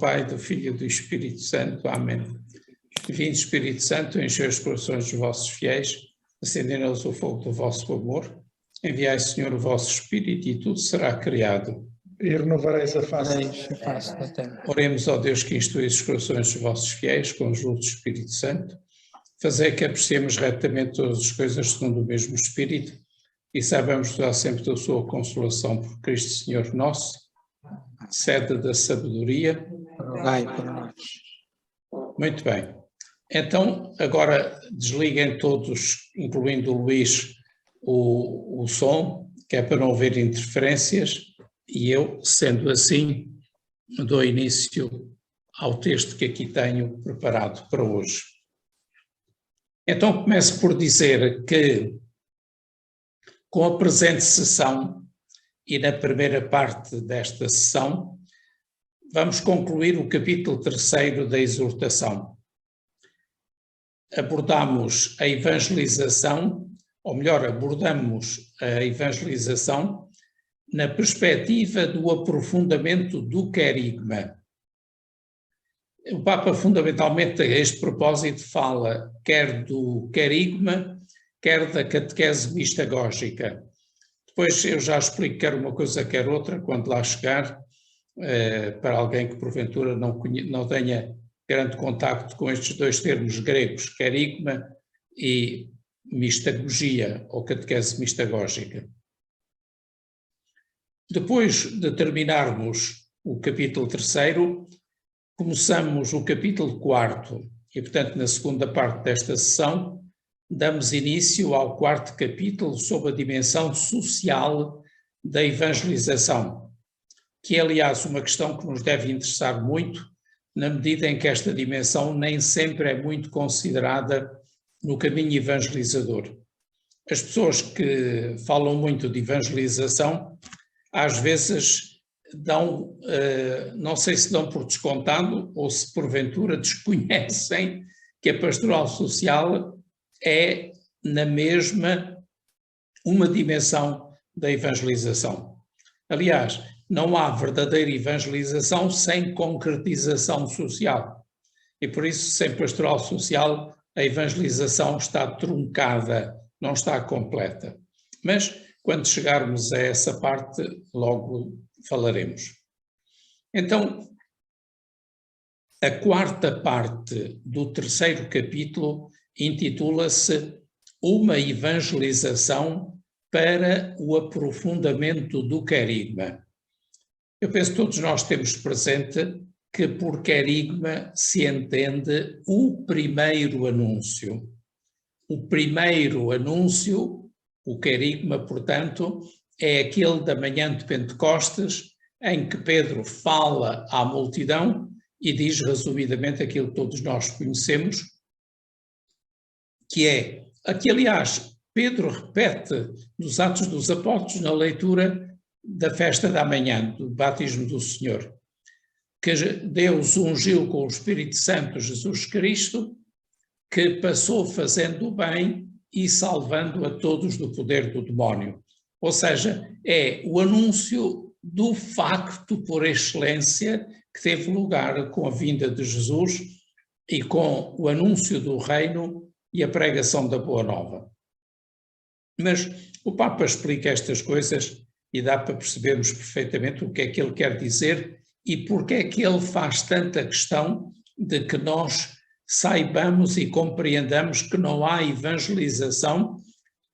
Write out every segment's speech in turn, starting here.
Pai, do Filho e do Espírito Santo. Amém. Divino Espírito Santo, enchei os corações dos vossos fiéis, acendei neles o fogo do vosso amor. Enviai, Senhor, o vosso Espírito e tudo será criado. E renovareis a face da terra. Oremos ao Deus que instruís os corações dos vossos fiéis com os luz do Espírito Santo. Fazei que apreciemos retamente todas as coisas segundo o mesmo Espírito e saibamos dar sempre da sua consolação por Cristo Senhor nosso. Sede da sabedoria. Rogai por nós. Muito bem. Então, agora desliguem todos, incluindo o Luís, o som, que é para não haver interferências, e eu, sendo assim, dou início ao texto que aqui tenho preparado para hoje. Então, começo por dizer que, com a presente sessão e na primeira parte desta sessão, vamos concluir o capítulo 3º da exortação. Abordamos a evangelização, ou melhor, abordamos a evangelização na perspectiva do aprofundamento do querigma. O Papa, fundamentalmente, a este propósito, fala quer do querigma, quer da catequese mistagógica. Depois eu já explico quer uma coisa, quer outra, quando lá chegar, para alguém que porventura não tenha grande contacto com estes dois termos gregos, querigma e mistagogia, ou catequese mistagógica. Depois de terminarmos o capítulo 3º, começamos o capítulo 4º, e portanto na segunda parte desta sessão damos início ao 4º capítulo sobre a dimensão social da evangelização, que é aliás uma questão que nos deve interessar muito, na medida em que esta dimensão nem sempre é muito considerada no caminho evangelizador. As pessoas que falam muito de evangelização, às vezes dão, não sei se dão por descontado ou se porventura desconhecem que a pastoral social é na mesma uma dimensão da evangelização. Aliás, não há verdadeira evangelização sem concretização social. E por isso, sem pastoral social, a evangelização está truncada, não está completa. Mas, quando chegarmos a essa parte, logo falaremos. Então, a 4ª parte do 3º capítulo intitula-se Uma evangelização para o aprofundamento do querigma. Eu penso que todos nós temos presente que por querigma se entende o primeiro anúncio. O primeiro anúncio, o querigma, portanto, é aquele da manhã de Pentecostes, em que Pedro fala à multidão e diz resumidamente aquilo que todos nós conhecemos, que é, aqui aliás, Pedro repete nos Atos dos Apóstolos, na leitura da festa da manhã, do batismo do Senhor, que Deus ungiu com o Espírito Santo Jesus Cristo, que passou fazendo o bem e salvando a todos do poder do demónio. Ou seja, é o anúncio do facto por excelência que teve lugar com a vinda de Jesus e com o anúncio do reino e a pregação da Boa Nova. Mas o Papa explica estas coisas e dá para percebermos perfeitamente o que é que ele quer dizer e porque é que ele faz tanta questão de que nós saibamos e compreendamos que não há evangelização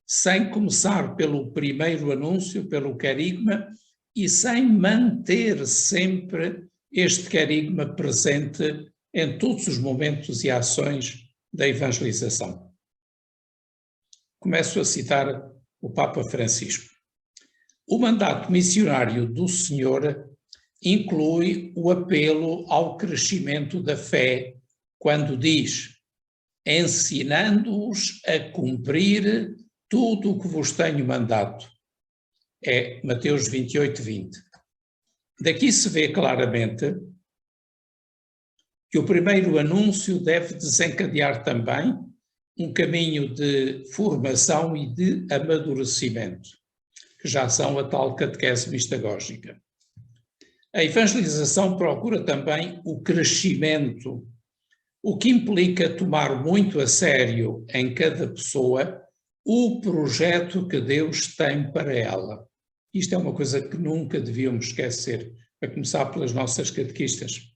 sem começar pelo primeiro anúncio, pelo querigma, e sem manter sempre este querigma presente em todos os momentos e ações da evangelização. Começo a citar o Papa Francisco. O mandato missionário do Senhor inclui o apelo ao crescimento da fé, quando diz: ensinando-os a cumprir tudo o que vos tenho mandado. É Mateus 28:20. Daqui se vê claramente que o primeiro anúncio deve desencadear também um caminho de formação e de amadurecimento, que já são a tal catequese mistagógica. A evangelização procura também o crescimento, o que implica tomar muito a sério em cada pessoa o projeto que Deus tem para ela. Isto é uma coisa que nunca devíamos esquecer, a começar pelas nossas catequistas.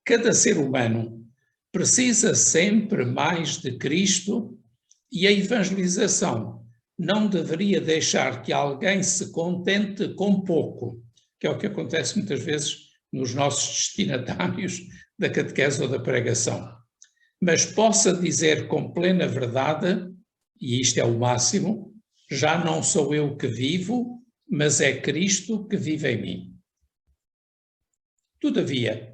Cada ser humano precisa sempre mais de Cristo e a evangelização não deveria deixar que alguém se contente com pouco, que é o que acontece muitas vezes nos nossos destinatários da catequese ou da pregação, mas possa dizer com plena verdade, e isto é o máximo, já não sou eu que vivo, mas é Cristo que vive em mim. Todavia,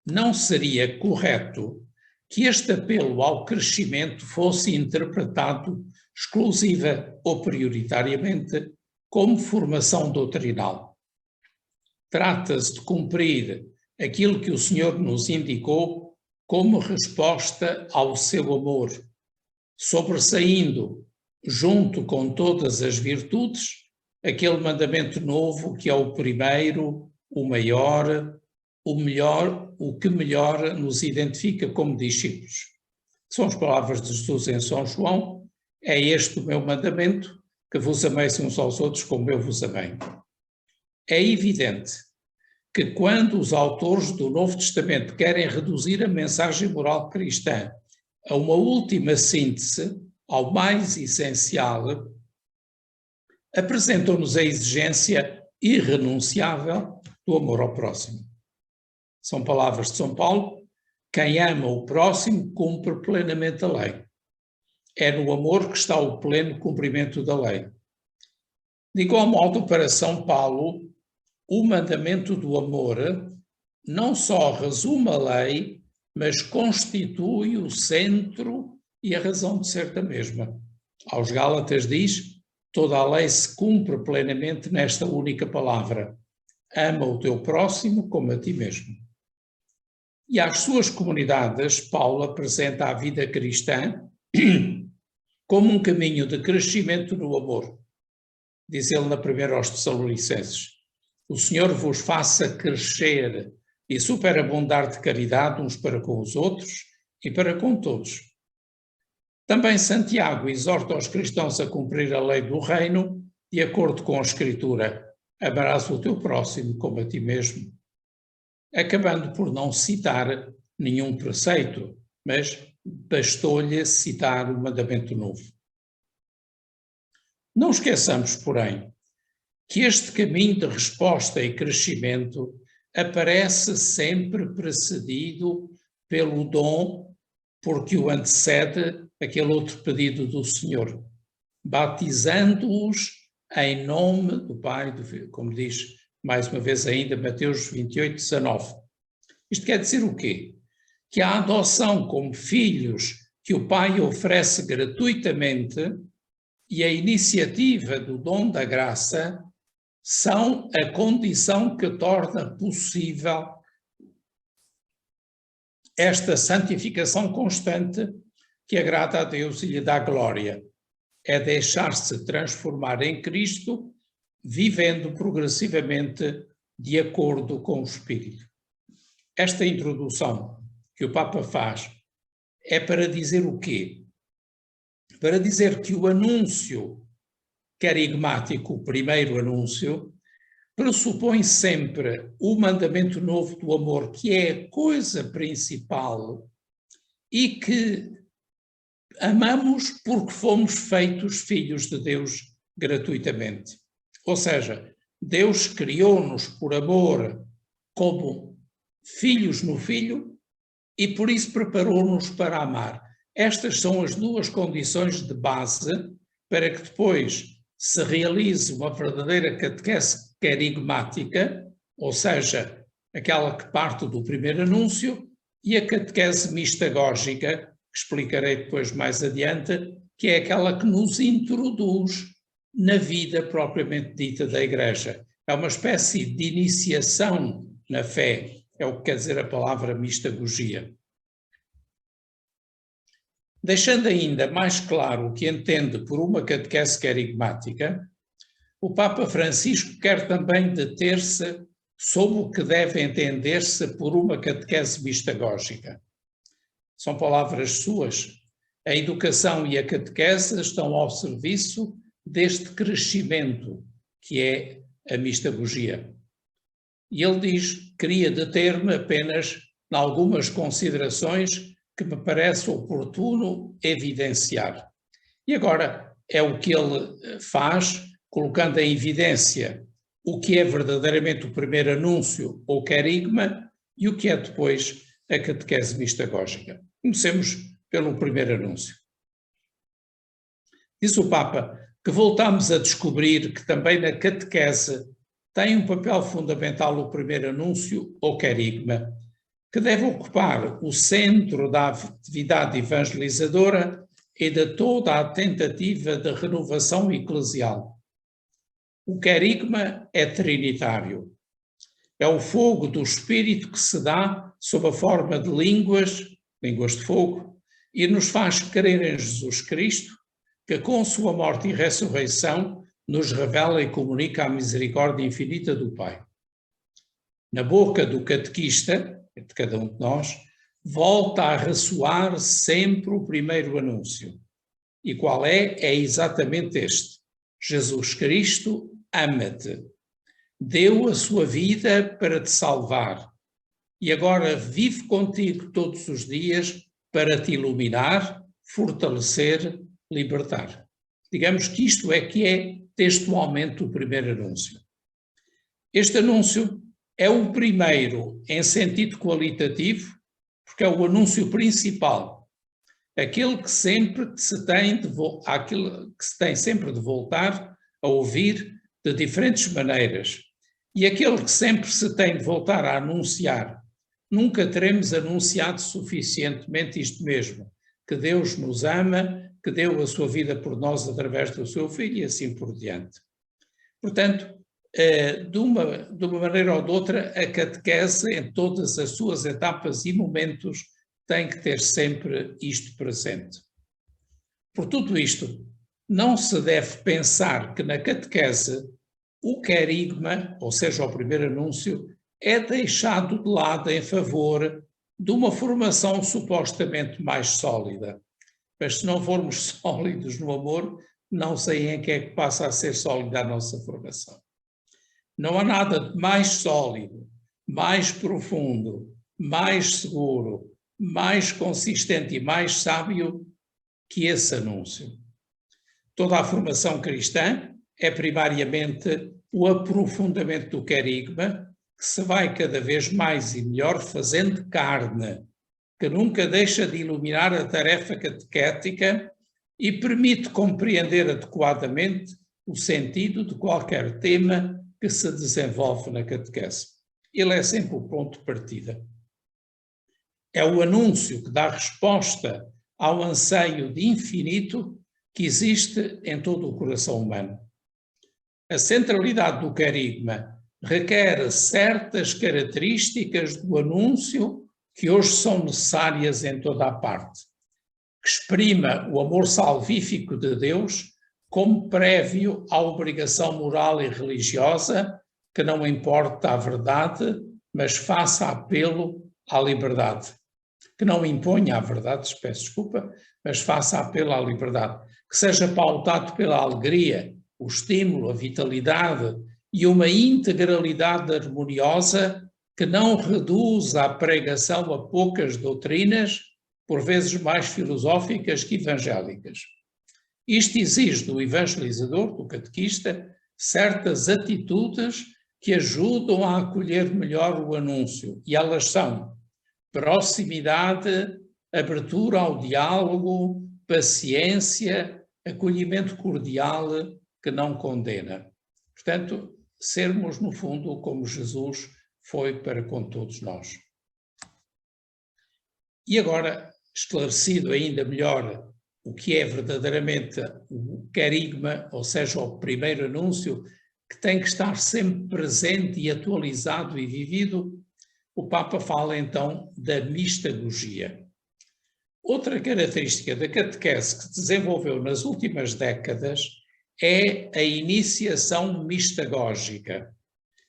não seria correto que este apelo ao crescimento fosse interpretado exclusiva ou prioritariamente como formação doutrinal. Trata-se de cumprir aquilo que o Senhor nos indicou como resposta ao seu amor, sobressaindo, junto com todas as virtudes, aquele mandamento novo que é o primeiro, o maior, o melhor, o que melhor nos identifica como discípulos. São as palavras de Jesus em São João: é este o meu mandamento, que vos ameis uns aos outros como eu vos amei. É evidente que quando os autores do Novo Testamento querem reduzir a mensagem moral cristã a uma última síntese, ao mais essencial, apresentam-nos a exigência irrenunciável do amor ao próximo. São palavras de São Paulo: quem ama o próximo cumpre plenamente a lei. É no amor que está o pleno cumprimento da lei. De igual modo, para São Paulo, o mandamento do amor não só resume a lei, mas constitui o centro e a razão de ser da mesma. Aos Gálatas diz: toda a lei se cumpre plenamente nesta única palavra: ama o teu próximo como a ti mesmo. E às suas comunidades, Paulo apresenta a vida cristã como um caminho de crescimento no amor. Diz ele na primeira aos Tessalonicenses: o Senhor vos faça crescer e superabundar de caridade uns para com os outros e para com todos. Também Santiago exorta os cristãos a cumprir a lei do reino de acordo com a Escritura: amarás o teu próximo como a ti mesmo. Acabando por não citar nenhum preceito, mas bastou-lhe citar o mandamento novo. Não esqueçamos, porém, que este caminho de resposta e crescimento aparece sempre precedido pelo dom, porque o antecede aquele outro pedido do Senhor, batizando-os em nome do Pai, do Filho, como diz mais uma vez ainda Mateus 28, 19. Isto quer dizer o quê? Que a adoção como filhos que o Pai oferece gratuitamente e a iniciativa do dom da graça são a condição que torna possível esta santificação constante que agrada a Deus e lhe dá glória. É deixar-se transformar em Cristo, vivendo progressivamente de acordo com o Espírito. Esta introdução que o Papa faz é para dizer o quê? Para dizer que o anúncio querigmático, o primeiro anúncio, pressupõe sempre o mandamento novo do amor, que é a coisa principal e que amamos porque fomos feitos filhos de Deus gratuitamente. Ou seja, Deus criou-nos por amor como filhos no Filho e por isso preparou-nos para amar. Estas são as duas condições de base para que depois se realize uma verdadeira catequese querigmática, ou seja, aquela que parte do primeiro anúncio, e a catequese mistagógica, que explicarei depois mais adiante, que é aquela que nos introduz na vida propriamente dita da Igreja. É uma espécie de iniciação na fé, é o que quer dizer a palavra mistagogia. Deixando ainda mais claro o que entende por uma catequese querigmática, o Papa Francisco quer também deter-se sob o que deve entender-se por uma catequese mistagógica. São palavras suas. A educação e a catequese estão ao serviço deste crescimento que é a mistagogia. E ele diz, queria deter-me apenas em algumas considerações que me parece oportuno evidenciar. E agora é o que ele faz, colocando em evidência o que é verdadeiramente o primeiro anúncio ou querigma e o que é depois a catequese mistagógica. Comecemos pelo primeiro anúncio. Diz o Papa que voltamos a descobrir que também na catequese tem um papel fundamental o primeiro anúncio ou querigma, que deve ocupar o centro da atividade evangelizadora e de toda a tentativa de renovação eclesial. O querigma é trinitário. É o fogo do Espírito que se dá sob a forma de línguas de fogo, e nos faz crer em Jesus Cristo, que com sua morte e ressurreição nos revela e comunica a misericórdia infinita do Pai. Na boca do catequista, de cada um de nós, volta a ressoar sempre o primeiro anúncio. E qual é? É exatamente este. Jesus Cristo ama-te. Deu a sua vida para te salvar. E agora vive contigo todos os dias para te iluminar, fortalecer, libertar. Digamos que isto é que é textualmente o primeiro anúncio. Este anúncio é o primeiro em sentido qualitativo, porque é o anúncio principal, aquele que sempre se tem sempre de voltar a ouvir de diferentes maneiras, e aquele que sempre se tem de voltar a anunciar. Nunca teremos anunciado suficientemente isto mesmo, que Deus nos ama, que deu a sua vida por nós através do seu Filho e assim por diante. Portanto, de uma maneira ou de outra, a catequese, em todas as suas etapas e momentos, tem que ter sempre isto presente. Por tudo isto, não se deve pensar que na catequese o querigma, ou seja, o primeiro anúncio, é deixado de lado em favor de uma formação supostamente mais sólida. Mas se não formos sólidos no amor, não sei em que é que passa a ser sólida a nossa formação. Não há nada de mais sólido, mais profundo, mais seguro, mais consistente e mais sábio que esse anúncio. Toda a formação cristã é primariamente o aprofundamento do querigma, que se vai cada vez mais e melhor fazendo carne, que nunca deixa de iluminar a tarefa catequética e permite compreender adequadamente o sentido de qualquer tema que se desenvolve na catequese. Ele é sempre o ponto de partida. É o anúncio que dá resposta ao anseio de infinito que existe em todo o coração humano. A centralidade do querigma requer certas características do anúncio que hoje são necessárias em toda a parte. Que exprima o amor salvífico de Deus como prévio à obrigação moral e religiosa, que não importa a verdade, mas faça apelo à liberdade. Que não imponha a verdade, peço desculpa, mas faça apelo à liberdade. Que seja pautado pela alegria, o estímulo, a vitalidade e uma integralidade harmoniosa que não reduz a pregação a poucas doutrinas, por vezes mais filosóficas que evangélicas. Isto exige do evangelizador, do catequista, certas atitudes que ajudam a acolher melhor o anúncio, e elas são proximidade, abertura ao diálogo, paciência, acolhimento cordial que não condena. Portanto, sermos, no fundo, como Jesus foi para com todos nós. E agora, esclarecido ainda melhor o que é verdadeiramente o querigma, ou seja, o primeiro anúncio, que tem que estar sempre presente e atualizado e vivido, o Papa fala então da mistagogia. Outra característica da catequese que se desenvolveu nas últimas décadas é a iniciação mistagógica.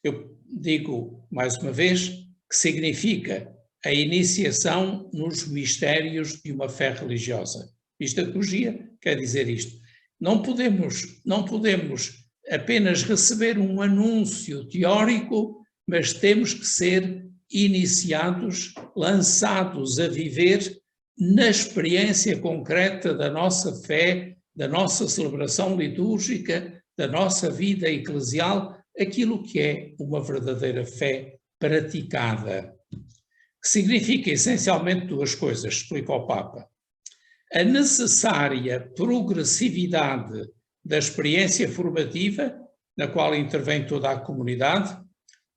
Eu digo mais uma vez, que significa a iniciação nos mistérios de uma fé religiosa. Mistagogia quer dizer isto. Não podemos apenas receber um anúncio teórico, mas temos que ser iniciados, lançados a viver na experiência concreta da nossa fé, da nossa celebração litúrgica, da nossa vida eclesial, aquilo que é uma verdadeira fé praticada. Que significa essencialmente duas coisas, explica o Papa. A necessária progressividade da experiência formativa, na qual intervém toda a comunidade,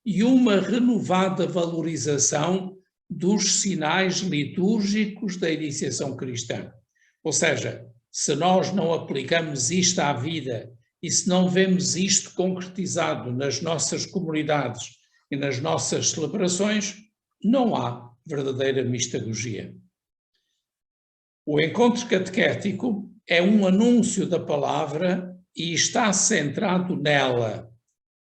e uma renovada valorização dos sinais litúrgicos da iniciação cristã. Ou seja, se nós não aplicamos isto à vida e se não vemos isto concretizado nas nossas comunidades e nas nossas celebrações, não há verdadeira mistagogia. O encontro catequético é um anúncio da palavra e está centrado nela,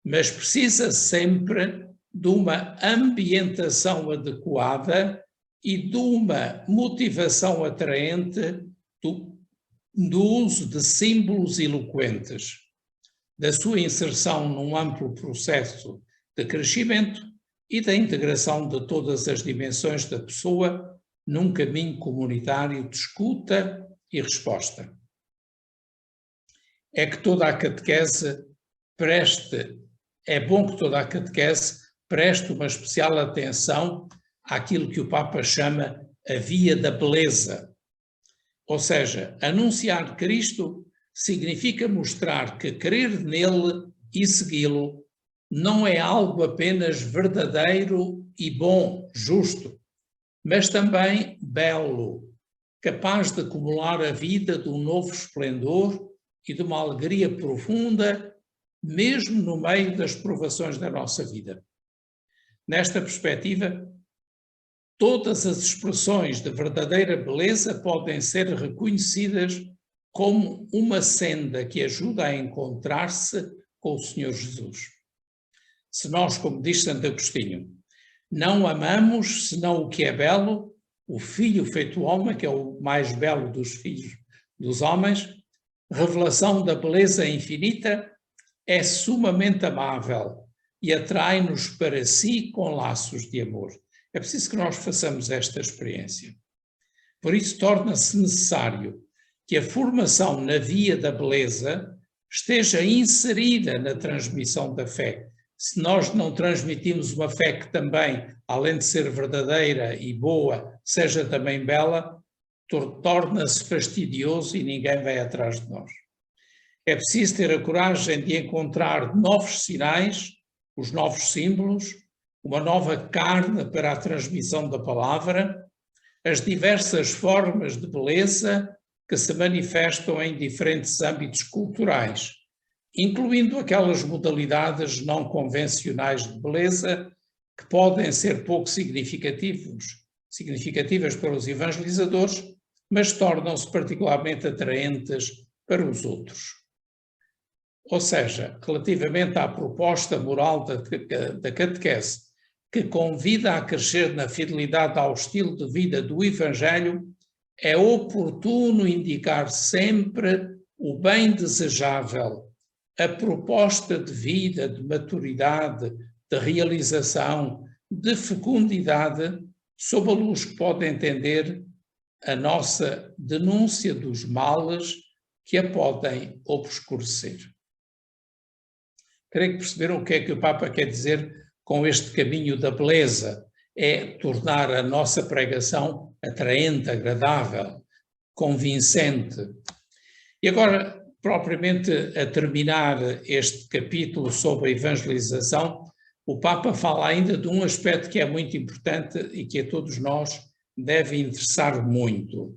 mas precisa sempre de uma ambientação adequada e de uma motivação atraente do uso de símbolos eloquentes, da sua inserção num amplo processo de crescimento e da integração de todas as dimensões da pessoa num caminho comunitário de escuta e resposta. É bom que toda a catequese preste uma especial atenção àquilo que o Papa chama a via da beleza. Ou seja, anunciar Cristo significa mostrar que crer nele e segui-lo não é algo apenas verdadeiro e bom, justo, mas também belo, capaz de acumular a vida de um novo esplendor e de uma alegria profunda, mesmo no meio das provações da nossa vida. Nesta perspectiva, todas as expressões de verdadeira beleza podem ser reconhecidas como uma senda que ajuda a encontrar-se com o Senhor Jesus. Se nós, como diz Santo Agostinho, não amamos senão o que é belo, o Filho feito homem, que é o mais belo dos filhos dos homens, revelação da beleza infinita, é sumamente amável e atrai-nos para si com laços de amor. É preciso que nós façamos esta experiência. Por isso torna-se necessário que a formação na via da beleza esteja inserida na transmissão da fé. Se nós não transmitimos uma fé que também, além de ser verdadeira e boa, seja também bela, torna-se fastidioso e ninguém vai atrás de nós. É preciso ter a coragem de encontrar novos sinais, os novos símbolos, uma nova carne para a transmissão da palavra, as diversas formas de beleza que se manifestam em diferentes âmbitos culturais, incluindo aquelas modalidades não convencionais de beleza que podem ser pouco significativas para os evangelizadores, mas tornam-se particularmente atraentes para os outros. Ou seja, relativamente à proposta moral da catequese, que convida a crescer na fidelidade ao estilo de vida do Evangelho, é oportuno indicar sempre o bem desejável, a proposta de vida, de maturidade, de realização, de fecundidade, sob a luz que pode entender a nossa denúncia dos males que a podem obscurecer. Creio que perceberam o que é que o Papa quer dizer com este caminho da beleza. É tornar a nossa pregação atraente, agradável, convincente. E agora, propriamente a terminar este capítulo sobre a evangelização, o Papa fala ainda de um aspecto que é muito importante e que a todos nós deve interessar muito.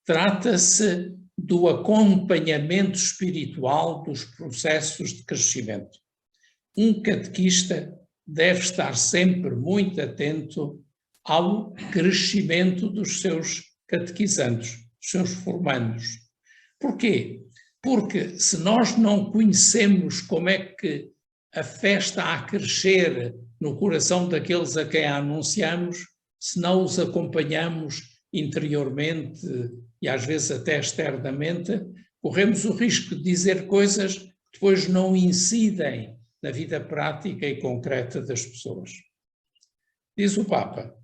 Trata-se do acompanhamento espiritual dos processos de crescimento. Um catequista deve estar sempre muito atento ao crescimento dos seus catequizandos, dos seus formandos. Porquê? Porque se nós não conhecemos como é que a fé está a crescer no coração daqueles a quem a anunciamos se não os acompanhamos interiormente e às vezes até externamente? Corremos o risco de dizer coisas que depois não incidem na vida prática e concreta das pessoas. Diz o Papa,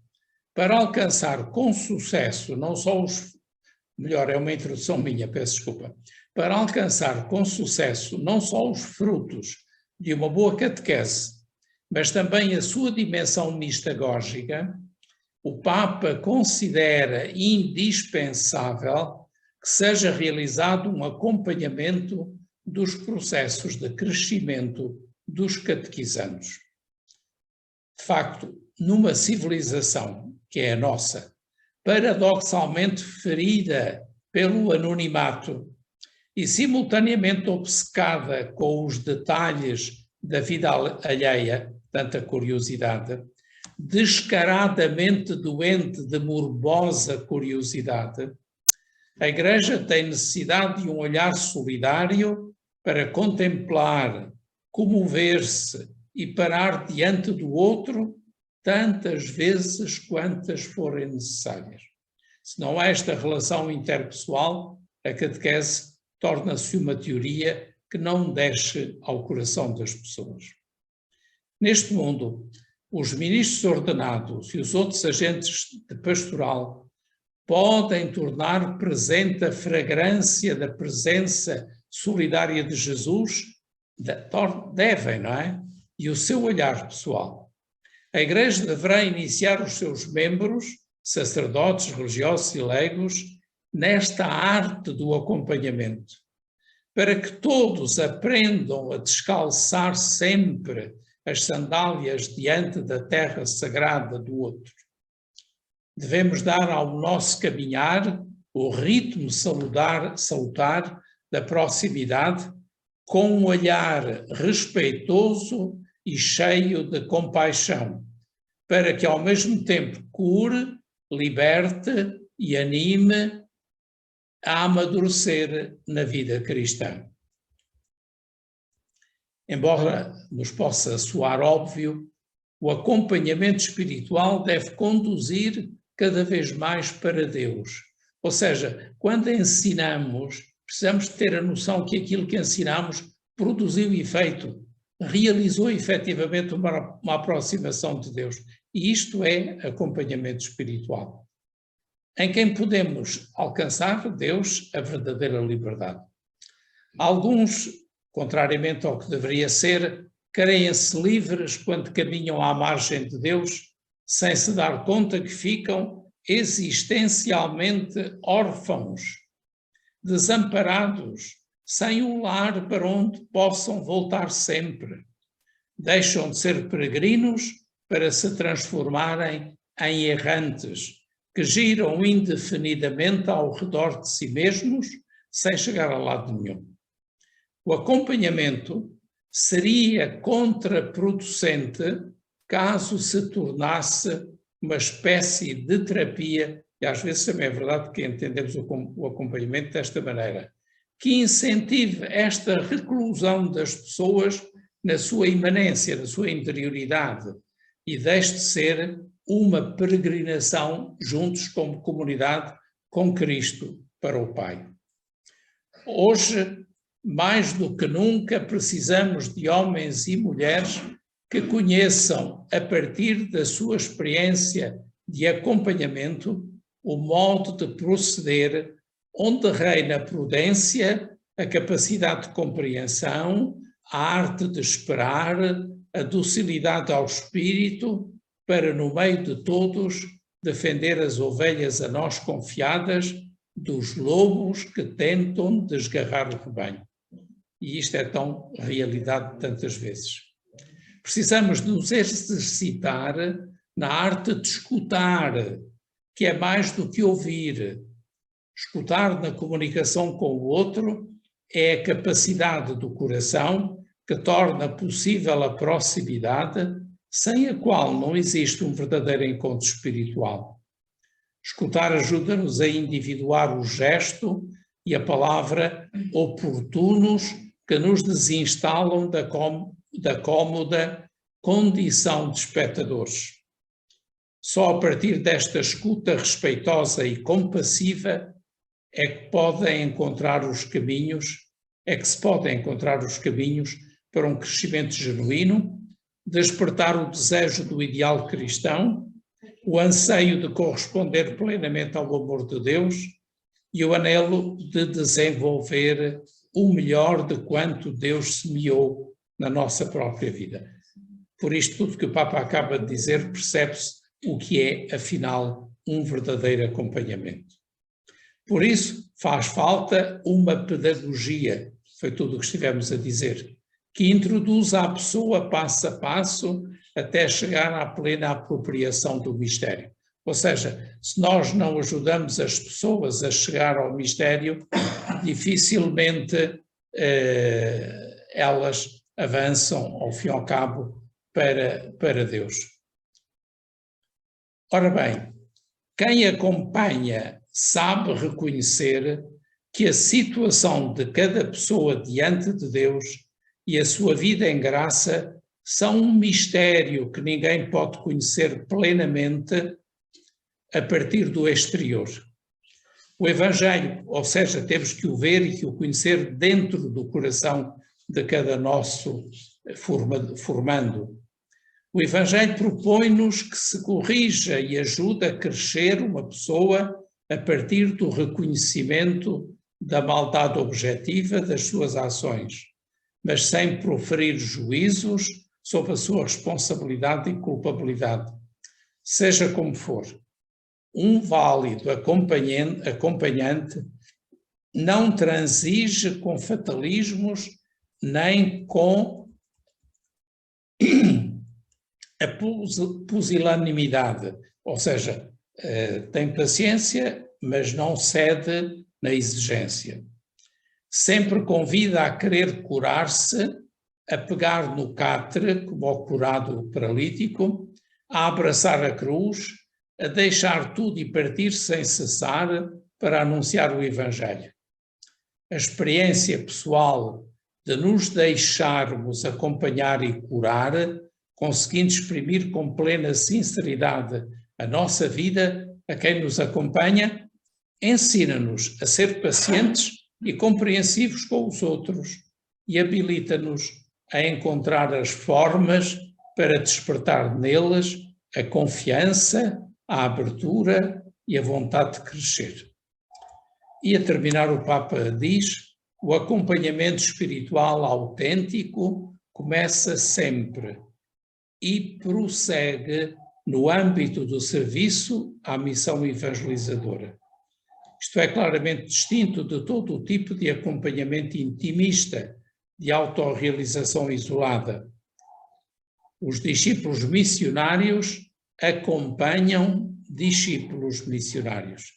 para alcançar com sucesso não só os... Melhor, é uma introdução minha, peço desculpa. Para alcançar com sucesso não só os frutos de uma boa catequese, mas também a sua dimensão mistagógica, o Papa considera indispensável que seja realizado um acompanhamento dos processos de crescimento dos catequizandos. De facto, numa civilização que é a nossa, paradoxalmente ferida pelo anonimato e simultaneamente obcecada com os detalhes da vida alheia, tanta curiosidade, descaradamente doente de morbosa curiosidade, a Igreja tem necessidade de um olhar solidário para contemplar, comover-se e parar diante do outro tantas vezes quantas forem necessárias. Se não há esta relação interpessoal, a catequese torna-se uma teoria que não desce ao coração das pessoas. Neste mundo, os ministros ordenados e os outros agentes de pastoral podem tornar presente a fragrância da presença solidária de Jesus, devem, não é? E o seu olhar pessoal. A Igreja deverá iniciar os seus membros, sacerdotes, religiosos e leigos, nesta arte do acompanhamento, para que todos aprendam a descalçar sempre as sandálias diante da terra sagrada do outro. Devemos dar ao nosso caminhar o ritmo salutar da proximidade, com um olhar respeitoso e cheio de compaixão, para que ao mesmo tempo cure, liberte e anime a amadurecer na vida cristã. Embora nos possa soar óbvio, o acompanhamento espiritual deve conduzir cada vez mais para Deus. Ou seja, quando ensinamos, precisamos ter a noção que aquilo que ensinamos produziu efeito, realizou efetivamente uma aproximação de Deus. E isto é acompanhamento espiritual, em quem podemos alcançar Deus a verdadeira liberdade. Alguns, contrariamente ao que deveria ser, creem-se livres quando caminham à margem de Deus, sem se dar conta que ficam existencialmente órfãos, desamparados, sem um lar para onde possam voltar sempre. Deixam de ser peregrinos para se transformarem em errantes, que giram indefinidamente ao redor de si mesmos, sem chegar a lado nenhum. O acompanhamento seria contraproducente caso se tornasse uma espécie de terapia, e às vezes também é verdade que entendemos o acompanhamento desta maneira, que incentive esta reclusão das pessoas na sua imanência, na sua interioridade, e deixe de ser uma peregrinação juntos como comunidade com Cristo para o Pai. Hoje, mais do que nunca, precisamos de homens e mulheres que conheçam, a partir da sua experiência de acompanhamento, o modo de proceder onde reina a prudência, a capacidade de compreensão, a arte de esperar, a docilidade ao espírito, para, no meio de todos, defender as ovelhas a nós confiadas dos lobos que tentam desgarrar o rebanho. E isto é tão realidade tantas vezes. Precisamos de nos exercitar na arte de escutar, que é mais do que ouvir. Escutar na comunicação com o outro é a capacidade do coração que torna possível a proximidade, sem a qual não existe um verdadeiro encontro espiritual. Escutar ajuda-nos a individuar o gesto e a palavra oportunos que nos desinstalam da cómoda condição de espectadores. Só a partir desta escuta respeitosa e compassiva é que se podem encontrar os caminhos para um crescimento genuíno, despertar o desejo do ideal cristão, o anseio de corresponder plenamente ao amor de Deus e o anelo de desenvolver o melhor de quanto Deus semeou na nossa própria vida. Por isto tudo que o Papa acaba de dizer, percebe-se o que é, afinal, um verdadeiro acompanhamento. Por isso, faz falta uma pedagogia, foi tudo o que estivemos a dizer, que introduza a pessoa passo a passo até chegar à plena apropriação do mistério. Ou seja, se nós não ajudamos as pessoas a chegar ao mistério, dificilmente elas avançam, ao fim e ao cabo, para Deus. Ora bem, quem acompanha sabe reconhecer que a situação de cada pessoa diante de Deus e a sua vida em graça são um mistério que ninguém pode conhecer plenamente a partir do exterior. O Evangelho, ou seja, temos que o ver e que o conhecer dentro do coração de cada nosso formando. O Evangelho propõe-nos que se corrija e ajude a crescer uma pessoa a partir do reconhecimento da maldade objetiva das suas ações, mas sem proferir juízos sobre a sua responsabilidade e culpabilidade. Seja como for, um válido acompanhante não transige com fatalismos nem com a pusilanimidade, ou seja, tem paciência, mas não cede na exigência. Sempre convida a querer curar-se, a pegar no catre, como ao curado paralítico, a abraçar a cruz, a deixar tudo e partir sem cessar para anunciar o Evangelho. A experiência pessoal de nos deixarmos acompanhar e curar, conseguindo exprimir com plena sinceridade a nossa vida a quem nos acompanha, ensina-nos a ser pacientes e compreensivos com os outros e habilita-nos a encontrar as formas para despertar neles a confiança, a abertura e a vontade de crescer. E a terminar, o Papa diz: o acompanhamento espiritual autêntico começa sempre e prossegue no âmbito do serviço à missão evangelizadora. Isto é claramente distinto de todo o tipo de acompanhamento intimista, de autorrealização isolada. Os discípulos missionários acompanham discípulos missionários.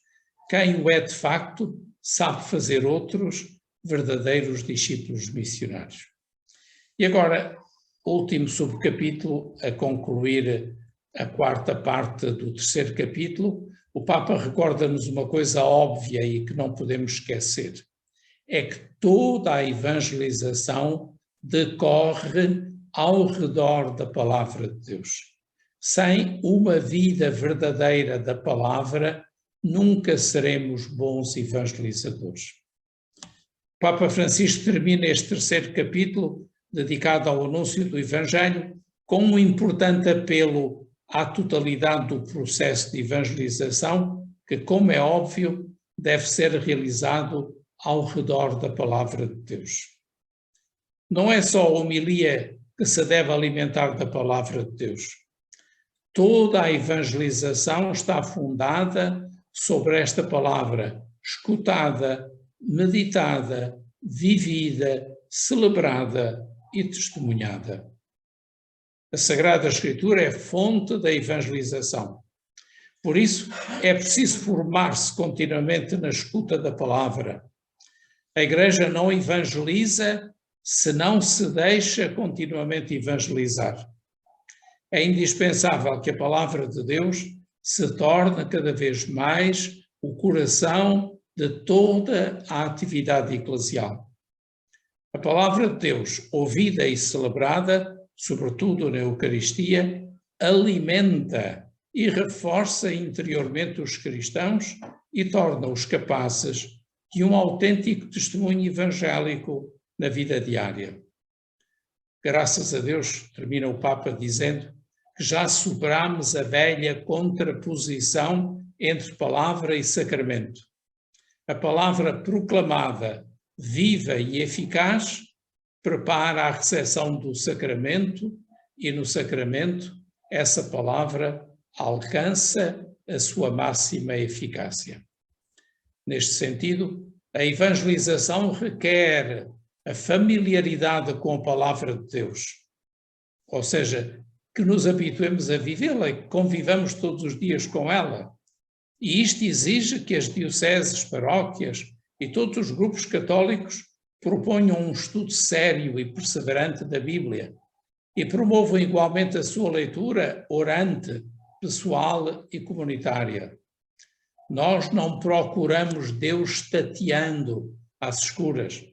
Quem o é de facto sabe fazer outros verdadeiros discípulos missionários. E agora, último subcapítulo, a concluir a quarta parte do terceiro capítulo, o Papa recorda-nos uma coisa óbvia e que não podemos esquecer. É que toda a evangelização decorre ao redor da palavra de Deus. Sem uma vida verdadeira da palavra, nunca seremos bons evangelizadores. O Papa Francisco termina este terceiro capítulo, dedicado ao anúncio do Evangelho, com um importante apelo à totalidade do processo de evangelização, que, como é óbvio, deve ser realizado ao redor da palavra de Deus. Não é só a homilia que se deve alimentar da palavra de Deus. Toda a evangelização está fundada sobre esta palavra, escutada, meditada, vivida, celebrada e testemunhada. A Sagrada Escritura é fonte da evangelização. Por isso, é preciso formar-se continuamente na escuta da palavra. A Igreja não evangeliza se não se deixa continuamente evangelizar. É indispensável que a palavra de Deus se torne cada vez mais o coração de toda a atividade eclesial. A palavra de Deus, ouvida e celebrada, sobretudo na Eucaristia, alimenta e reforça interiormente os cristãos e torna-os capazes de um autêntico testemunho evangélico na vida diária. Graças a Deus, termina o Papa dizendo que já superamos a velha contraposição entre palavra e sacramento. A palavra proclamada, viva e eficaz, prepara a recepção do sacramento e no sacramento essa palavra alcança a sua máxima eficácia. Neste sentido, a evangelização requer a familiaridade com a palavra de Deus, ou seja, que nos habituemos a vivê-la e que convivamos todos os dias com ela. E isto exige que as dioceses, paróquias e todos os grupos católicos proponham um estudo sério e perseverante da Bíblia e promovam igualmente a sua leitura orante, pessoal e comunitária. Nós não procuramos Deus tateando às escuras,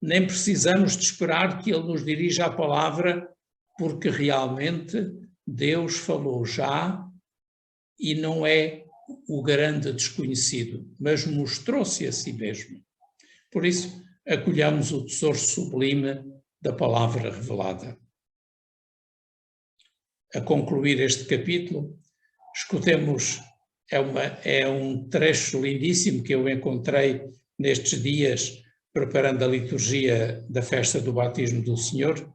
nem precisamos de esperar que Ele nos dirija a palavra, porque realmente Deus falou já e não é o grande desconhecido, mas mostrou-se a si mesmo. Por isso, acolhamos o tesouro sublime da palavra revelada. A concluir este capítulo, escutemos, é um trecho lindíssimo que eu encontrei nestes dias, preparando a liturgia da festa do batismo do Senhor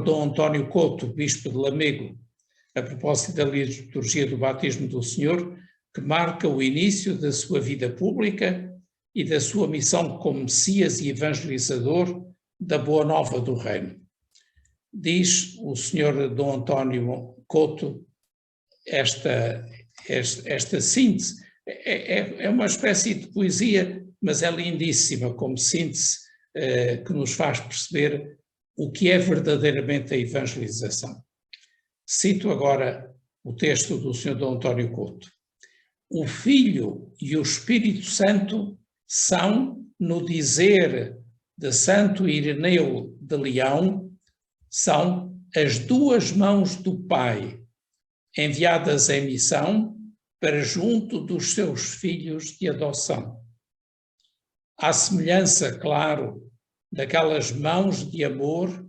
Dom António Couto, bispo de Lamego, a propósito da liturgia do batismo do Senhor, que marca o início da sua vida pública e da sua missão como Messias e evangelizador da Boa Nova do Reino. Diz o Sr. Dom António Couto esta síntese, é uma espécie de poesia, mas é lindíssima como síntese que nos faz perceber o que é verdadeiramente a evangelização. Cito agora o texto do Sr. Dom António Couto. O Filho e o Espírito Santo são, no dizer de Santo Ireneu de Leão, são as duas mãos do Pai, enviadas em missão para junto dos seus filhos de adoção. À semelhança, claro, daquelas mãos de amor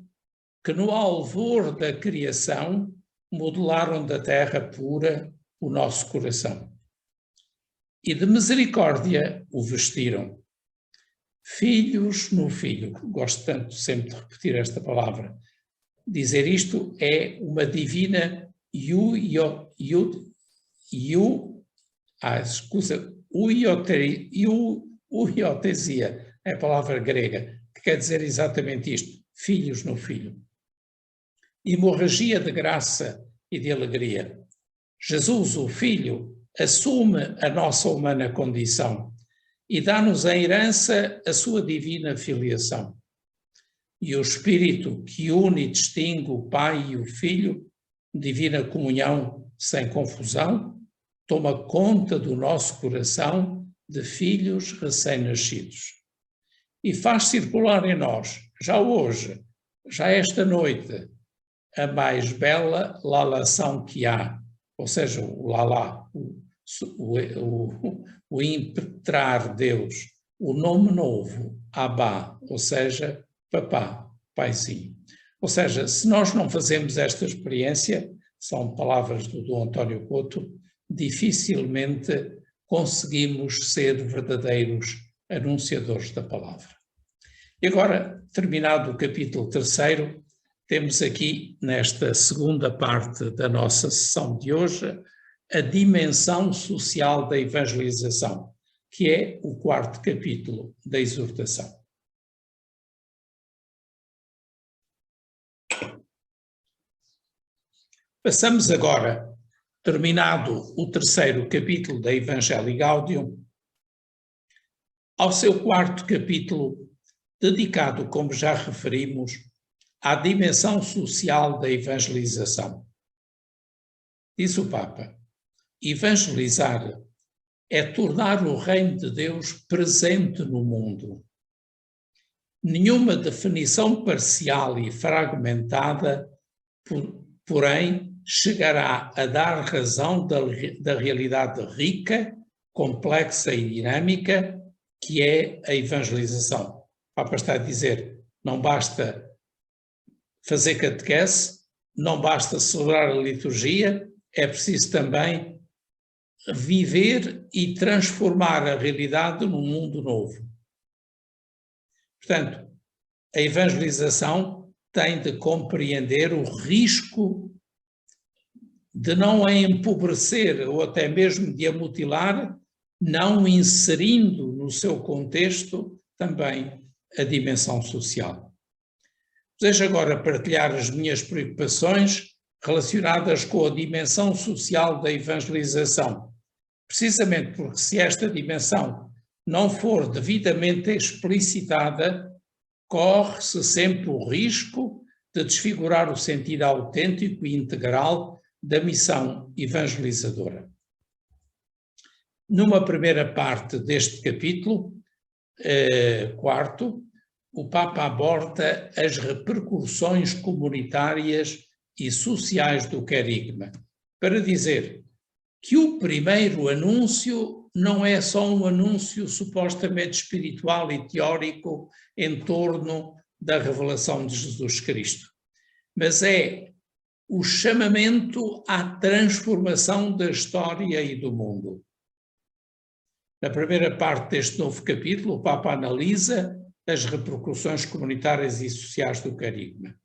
que no alvor da criação modelaram da terra pura o nosso coração. E de misericórdia o vestiram. Filhos no Filho. Gosto tanto sempre de repetir esta palavra. Dizer isto é uma divina uiotesia, é a palavra grega, que quer dizer exatamente isto, filhos no Filho. Hemorragia de graça e de alegria. Jesus, o Filho, assume a nossa humana condição e dá-nos em herança a sua divina filiação. E o Espírito que une e distingue o Pai e o Filho, divina comunhão sem confusão, toma conta do nosso coração de filhos recém-nascidos. E faz circular em nós, já hoje, já esta noite, a mais bela lalação que há, ou seja, o lalá, o impetrar Deus, o nome novo, Abá, ou seja, papá, paizinho. Ou seja, se nós não fazemos esta experiência, são palavras do Dom António Couto, dificilmente conseguimos ser verdadeiros anunciadores da palavra. E agora, terminado o capítulo 3º, temos aqui, nesta segunda parte da nossa sessão de hoje, a dimensão social da evangelização, que é o 4º capítulo da exortação. Passamos agora, terminado o 3º capítulo da Evangelii Gaudium, ao seu 4º capítulo, dedicado, como já referimos, à dimensão social da evangelização. Diz o Papa, evangelizar é tornar o reino de Deus presente no mundo. nenhuma definição parcial e fragmentada, porém, chegará a dar razão da realidade rica, complexa e dinâmica que é a evangelização. O Papa está a dizer, não basta fazer catequese, não basta celebrar a liturgia, é preciso também viver e transformar a realidade num mundo novo. Portanto, a evangelização tem de compreender o risco de não a empobrecer ou até mesmo de a mutilar, não inserindo no seu contexto também a dimensão social. Desejo agora partilhar as minhas preocupações relacionadas com a dimensão social da evangelização, precisamente porque se esta dimensão não for devidamente explicitada, corre-se sempre o risco de desfigurar o sentido autêntico e integral da missão evangelizadora. Numa primeira parte deste capítulo, quarto, o Papa aborda as repercussões comunitárias e sociais do querigma, para dizer que o primeiro anúncio não é só um anúncio supostamente espiritual e teórico em torno da revelação de Jesus Cristo, mas é o chamamento à transformação da história e do mundo. Na primeira parte deste novo capítulo, o Papa analisa as repercussões comunitárias e sociais do querigma.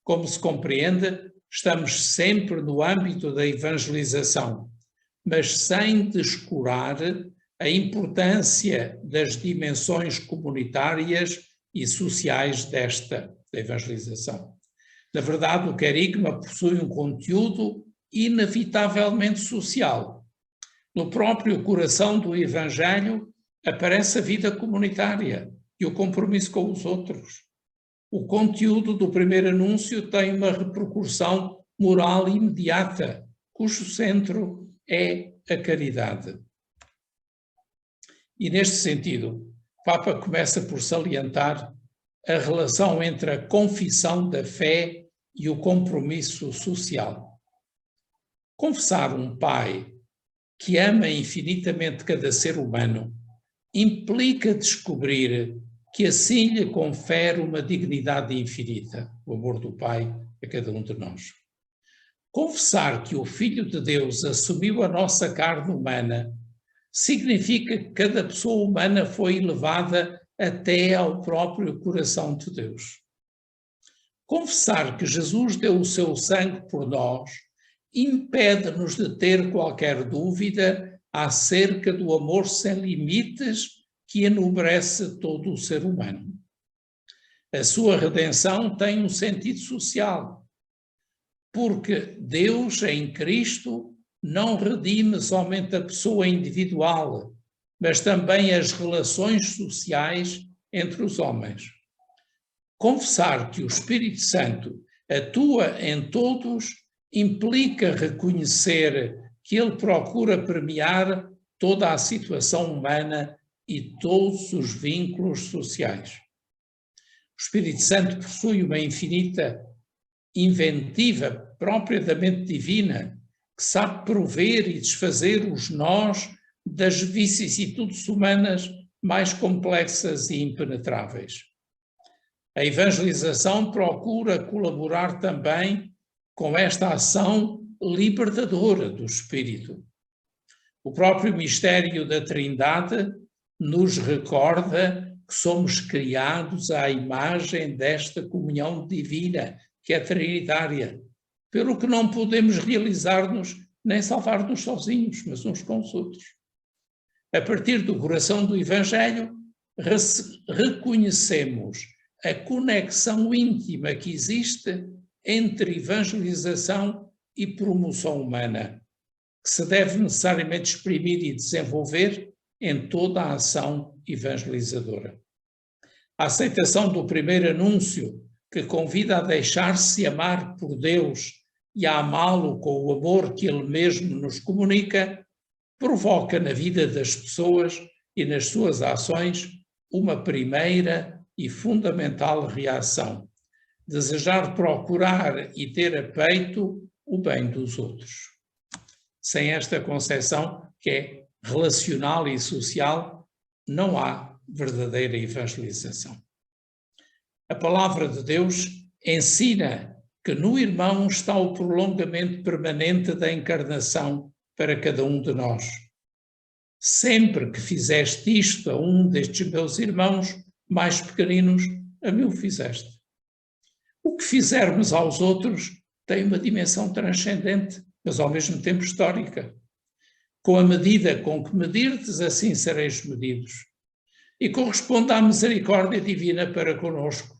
Como se compreende, estamos sempre no âmbito da evangelização, mas sem descurar a importância das dimensões comunitárias e sociais da evangelização. Na verdade, o querigma possui um conteúdo inevitavelmente social. No próprio coração do Evangelho aparece a vida comunitária e o compromisso com os outros. O conteúdo do primeiro anúncio tem uma repercussão moral imediata, cujo centro é a caridade. E neste sentido, o Papa começa por salientar a relação entre a confissão da fé e o compromisso social. Confessar um Pai que ama infinitamente cada ser humano implica descobrir que assim lhe confere uma dignidade infinita, o amor do Pai a cada um de nós. Confessar que o Filho de Deus assumiu a nossa carne humana significa que cada pessoa humana foi elevada até ao próprio coração de Deus. Confessar que Jesus deu o seu sangue por nós impede-nos de ter qualquer dúvida acerca do amor sem limites que enobrece todo o ser humano. A sua redenção tem um sentido social, porque Deus em Cristo não redime somente a pessoa individual, mas também as relações sociais entre os homens. Confessar que o Espírito Santo atua em todos implica reconhecer que ele procura permear toda a situação humana e todos os vínculos sociais. O Espírito Santo possui uma infinita inventiva própria da mente divina, que sabe prover e desfazer os nós das vicissitudes humanas mais complexas e impenetráveis. A evangelização procura colaborar também com esta ação libertadora do Espírito. O próprio mistério da Trindade nos recorda que somos criados à imagem desta comunhão divina, que é trinitária, pelo que não podemos realizar-nos nem salvar-nos sozinhos, mas uns com os outros. A partir do coração do Evangelho, reconhecemos a conexão íntima que existe entre evangelização e promoção humana, que se deve necessariamente exprimir e desenvolver em toda a ação evangelizadora. A aceitação do primeiro anúncio, que convida a deixar-se amar por Deus e a amá-lo com o amor que Ele mesmo nos comunica, provoca na vida das pessoas e nas suas ações uma primeira e fundamental reação: desejar procurar e ter a peito o bem dos outros. Sem esta concepção, que é relacional e social, não há verdadeira evangelização. A palavra de Deus ensina que no irmão está o prolongamento permanente da encarnação para cada um de nós. Sempre que fizeste isto a um destes meus irmãos mais pequeninos, a mim o fizeste. O que fizermos aos outros tem uma dimensão transcendente, mas ao mesmo tempo histórica. Com a medida com que medirdes, assim sereis medidos. E corresponde à misericórdia divina para conosco.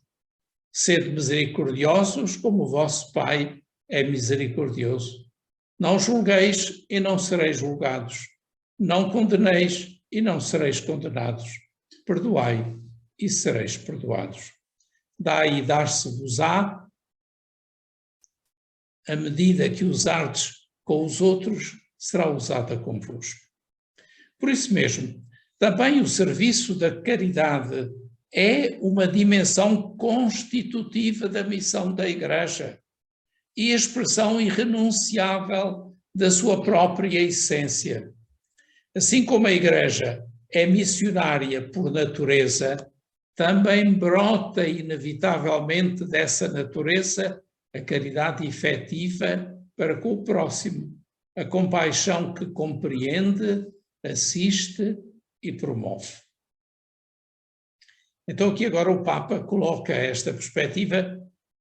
Sede misericordiosos como o vosso Pai é misericordioso. Não julgueis e não sereis julgados. Não condeneis e não sereis condenados. Perdoai e sereis perdoados. Dai e dar-se-vos-á, a medida que usardes com os outros será usada convosco. Por isso mesmo, também o serviço da caridade é uma dimensão constitutiva da missão da Igreja e expressão irrenunciável da sua própria essência. Assim como a Igreja é missionária por natureza, também brota inevitavelmente dessa natureza a caridade efetiva para com o próximo, a compaixão que compreende, assiste e promove. Então aqui agora o Papa coloca esta perspectiva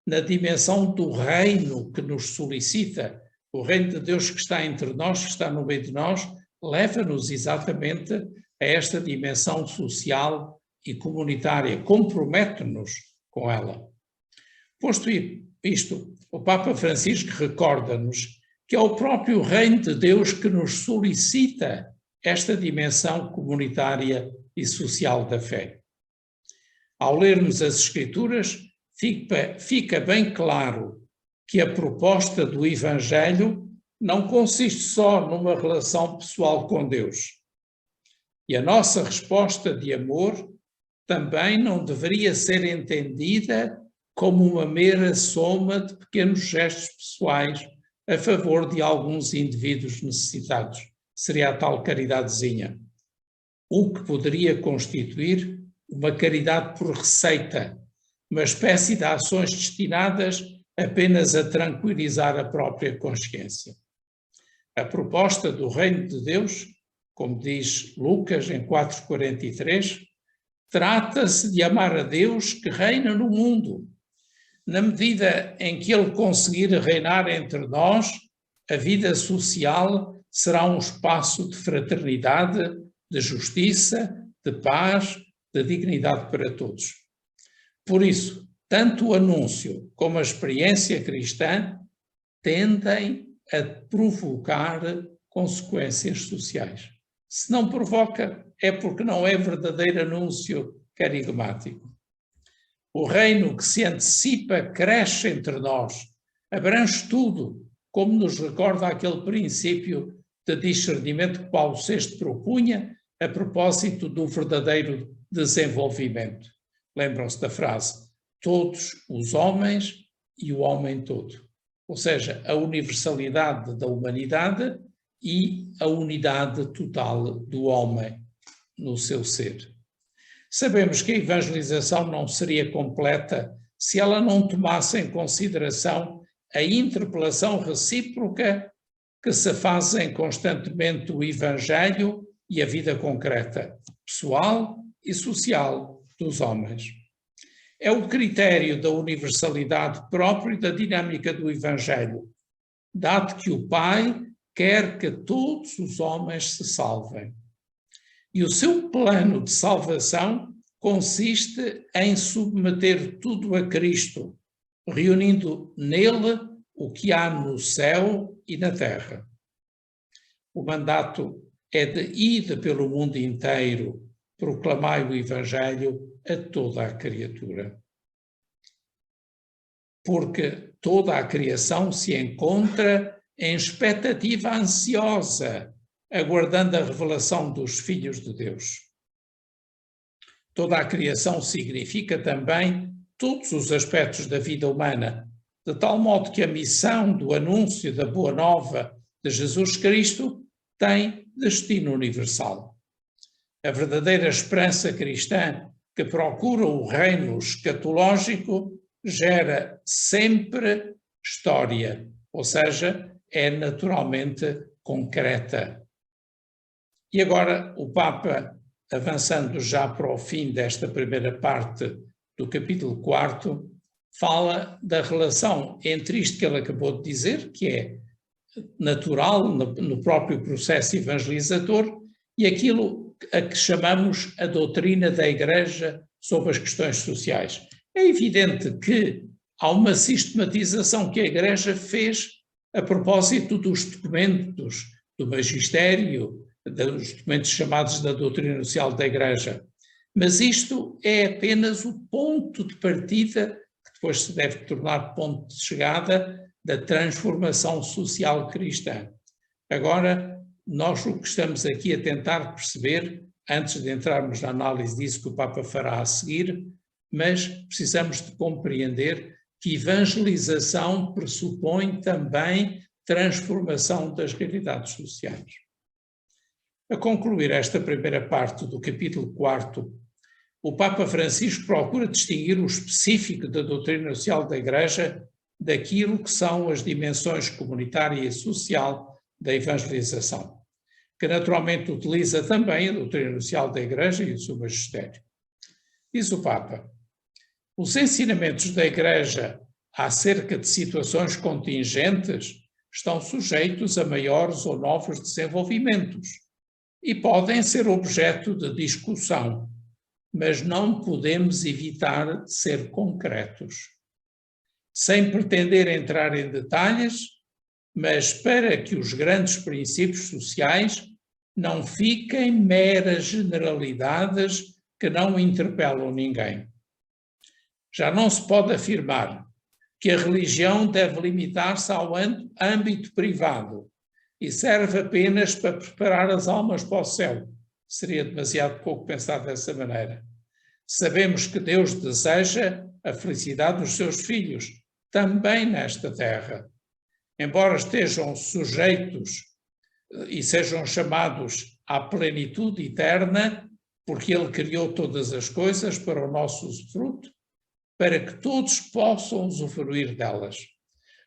na dimensão do reino que nos solicita. O reino de Deus que está entre nós, que está no meio de nós, leva-nos exatamente a esta dimensão social e comunitária, compromete-nos com ela. Posto isto, o Papa Francisco recorda-nos que é o próprio reino de Deus que nos solicita esta dimensão comunitária e social da fé. Ao lermos as Escrituras, fica bem claro que a proposta do Evangelho não consiste só numa relação pessoal com Deus. E a nossa resposta de amor também não deveria ser entendida como uma mera soma de pequenos gestos pessoais a favor de alguns indivíduos necessitados. Seria a tal caridadezinha. O que poderia constituir uma caridade por receita, uma espécie de ações destinadas apenas a tranquilizar a própria consciência. A proposta do reino de Deus, como diz Lucas em 4,43, trata-se de amar a Deus que reina no mundo. Na medida em que Ele conseguir reinar entre nós, a vida social será um espaço de fraternidade, de justiça, de paz, de dignidade para todos. Por isso, tanto o anúncio como a experiência cristã tendem a provocar consequências sociais. Se não provoca, é porque não é verdadeiro anúncio carigmático. O reino que se antecipa cresce entre nós, abrange tudo, como nos recorda aquele princípio de discernimento que Paulo VI propunha a propósito do verdadeiro desenvolvimento. Lembram-se da frase: todos os homens e o homem todo. Ou seja, a universalidade da humanidade e a unidade total do homem no seu ser. Sabemos que a evangelização não seria completa se ela não tomasse em consideração a interpelação recíproca que se fazem constantemente o Evangelho e a vida concreta, pessoal e social dos homens. É o critério da universalidade próprio da dinâmica do Evangelho, dado que o Pai quer que todos os homens se salvem. E o seu plano de salvação consiste em submeter tudo a Cristo, reunindo nele o que há no céu e na terra. O mandato é de ide pelo mundo inteiro, proclamai o Evangelho a toda a criatura. Porque toda a criação se encontra em expectativa ansiosa, aguardando a revelação dos filhos de Deus. Toda a criação significa também todos os aspectos da vida humana, de tal modo que a missão do anúncio da Boa Nova de Jesus Cristo tem destino universal. A verdadeira esperança cristã que procura o reino escatológico gera sempre história, ou seja, é naturalmente concreta. E agora o Papa, avançando já para o fim desta primeira parte do capítulo 4, fala da relação entre isto que ele acabou de dizer, que é natural no próprio processo evangelizador, e aquilo a que chamamos a doutrina da Igreja sobre as questões sociais. É evidente que há uma sistematização que a Igreja fez a propósito dos documentos do magistério, dos documentos chamados da doutrina social da Igreja. Mas isto é apenas o ponto de partida, que depois se deve tornar ponto de chegada da transformação social cristã. Agora, nós o que estamos aqui a tentar perceber, antes de entrarmos na análise disso que o Papa fará a seguir, mas precisamos de compreender que evangelização pressupõe também transformação das realidades sociais. A concluir esta primeira parte do capítulo 4, o Papa Francisco procura distinguir o específico da doutrina social da Igreja daquilo que são as dimensões comunitária e social da evangelização, que naturalmente utiliza também a doutrina social da Igreja e o seu magistério. Diz o Papa: os ensinamentos da Igreja acerca de situações contingentes estão sujeitos a maiores ou novos desenvolvimentos e podem ser objeto de discussão, mas não podemos evitar de ser concretos. Sem pretender entrar em detalhes, mas para que os grandes princípios sociais não fiquem meras generalidades que não interpelam ninguém. Já não se pode afirmar que a religião deve limitar-se ao âmbito privado e serve apenas para preparar as almas para o céu. Seria demasiado pouco pensar dessa maneira. Sabemos que Deus deseja a felicidade dos seus filhos, também nesta terra. Embora estejam sujeitos e sejam chamados à plenitude eterna, porque Ele criou todas as coisas para o nosso usufruto, para que todos possam usufruir delas.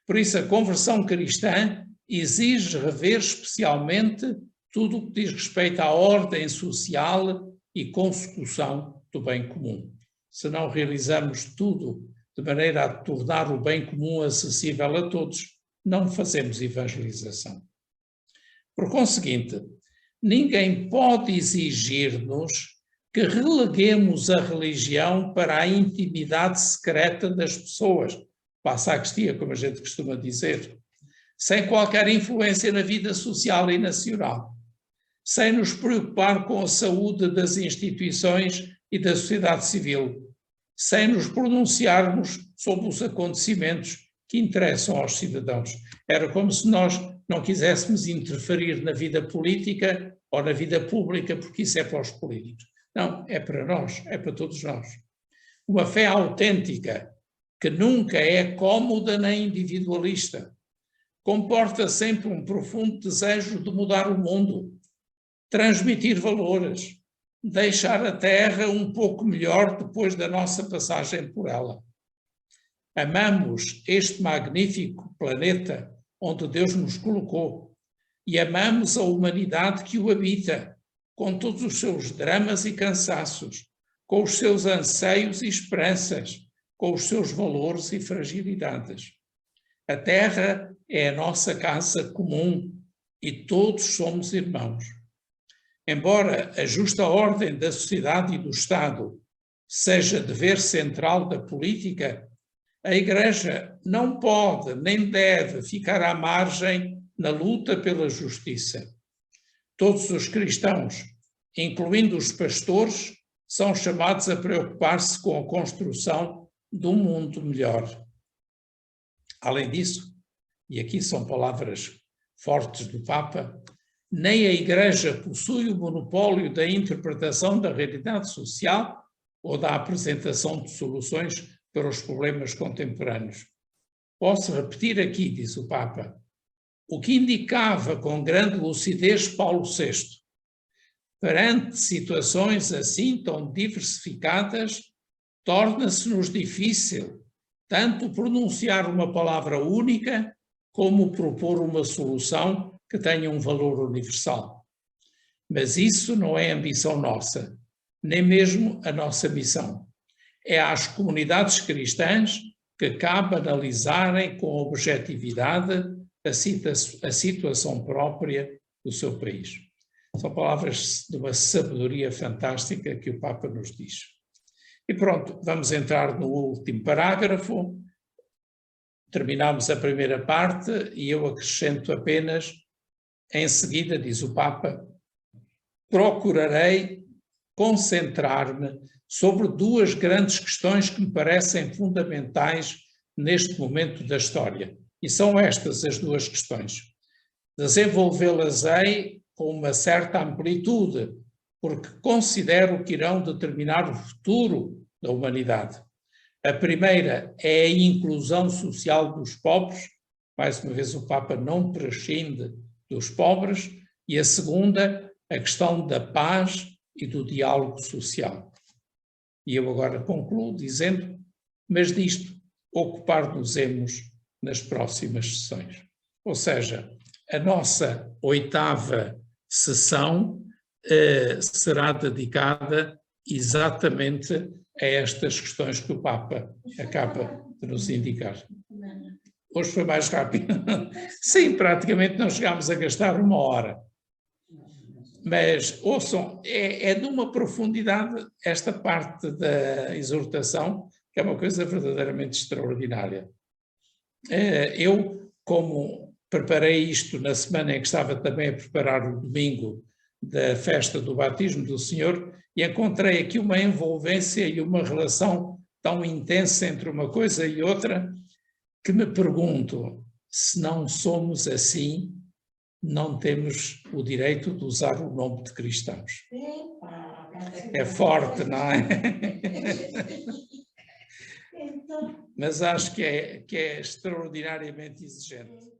Por isso, a conversão cristã exige rever especialmente tudo o que diz respeito à ordem social e consecução do bem comum. Se não realizamos tudo de maneira a tornar o bem comum acessível a todos, não fazemos evangelização. Por conseguinte, ninguém pode exigir-nos que releguemos a religião para a intimidade secreta das pessoas, para a sacristia, como a gente costuma dizer, sem qualquer influência na vida social e nacional, sem nos preocupar com a saúde das instituições e da sociedade civil, sem nos pronunciarmos sobre os acontecimentos que interessam aos cidadãos. Era como se nós não quiséssemos interferir na vida política ou na vida pública, porque isso é para os políticos. Não, é para nós, é para todos nós. Uma fé autêntica, que nunca é cómoda nem individualista, comporta sempre um profundo desejo de mudar o mundo, transmitir valores, deixar a Terra um pouco melhor depois da nossa passagem por ela. Amamos este magnífico planeta onde Deus nos colocou e amamos a humanidade que o habita, com todos os seus dramas e cansaços, com os seus anseios e esperanças, com os seus valores e fragilidades. A Terra é a nossa casa comum e todos somos irmãos. Embora a justa ordem da sociedade e do Estado seja dever central da política, a Igreja não pode nem deve ficar à margem na luta pela justiça. Todos os cristãos, incluindo os pastores, são chamados a preocupar-se com a construção de um mundo melhor. Além disso, e aqui são palavras fortes do Papa, nem a Igreja possui o monopólio da interpretação da realidade social, ou da apresentação de soluções para os problemas contemporâneos. Posso repetir aqui, diz o Papa, o que indicava com grande lucidez Paulo VI. Perante situações assim tão diversificadas, torna-se-nos difícil tanto pronunciar uma palavra única como propor uma solução que tenha um valor universal. Mas isso não é ambição nossa, nem mesmo a nossa missão. É às comunidades cristãs que cabe analisarem com objetividade a situação própria do seu país. São palavras de uma sabedoria fantástica que o Papa nos diz. E pronto, vamos entrar no último parágrafo. Terminamos a primeira parte e eu acrescento apenas, em seguida, diz o Papa, procurarei concentrar-me sobre duas grandes questões que me parecem fundamentais neste momento da história. E são estas as duas questões. Desenvolvê-las-ei com uma certa amplitude, porque considero que irão determinar o futuro da humanidade. A primeira é a inclusão social dos pobres, mais uma vez o Papa não prescinde dos pobres, e a segunda, a questão da paz e do diálogo social. E eu agora concluo dizendo, mas disto ocupar-nos-emos nas próximas sessões. Ou seja, a nossa 8ª sessão será dedicada exatamente a estas questões que o Papa acaba de nos indicar. Hoje foi mais rápido. Sim, praticamente não chegámos a gastar 1 hora. Mas, ouçam, é de uma profundidade esta parte da exortação, que é uma coisa verdadeiramente extraordinária. Eu, como preparei isto na semana em que estava também a preparar o domingo da festa do batismo do Senhor, e encontrei aqui uma envolvência e uma relação tão intensa entre uma coisa e outra, que me pergunto, se não somos assim, não temos o direito de usar o nome de cristãos. É forte, não é? Mas acho que é extraordinariamente exigente.